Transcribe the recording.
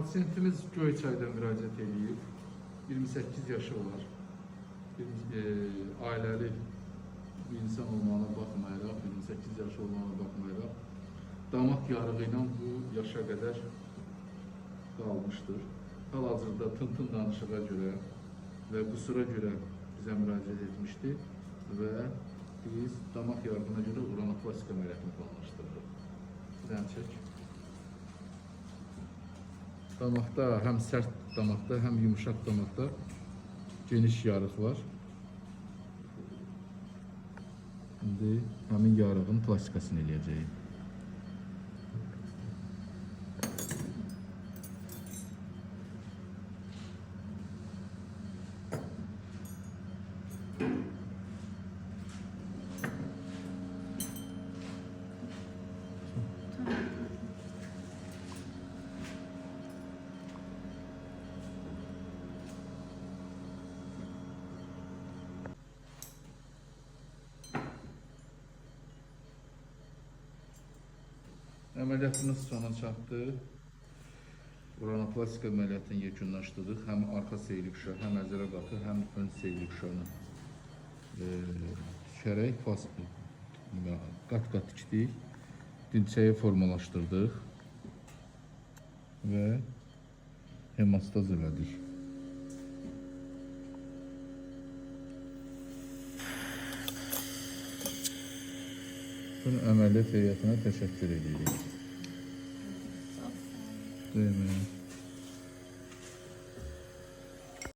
Pasiyentimiz Göyçay'dan müraciət edib. 28 yaşı var. Ailəli bir insan olmağına baxmayaraq, 28 yaşı olmağına baxmayaraq, damaq yarığı ilə bu yaşa qədər qalmışdır. Hal-hazırda tın-tın danışığa görə və qüsura görə bizə müraciət etmişdi və biz damaq yarığına görə uranoplastika əməliyyatını planlaşdırdıq. Dən çək. Damakta, həm sərt damakta, həm yumuşaq damakta geniş yarıq var. Şimdi həmin yarığın plastikasını eləyəcəyik. Əməliyyatımız sona çatdı. Uranoplastika əməliyyatını yekunlaşdırdıq. Həm arxa seyirli uşaq, həm əzələ qatı, həm ön seyirli uşağını düşərək qat-qat tikdik. Dilçəyi formalaşdırdıq və hemostaz elədik. Bütün əməliyyat heyətinə təşəkkür edirik. Değil mi?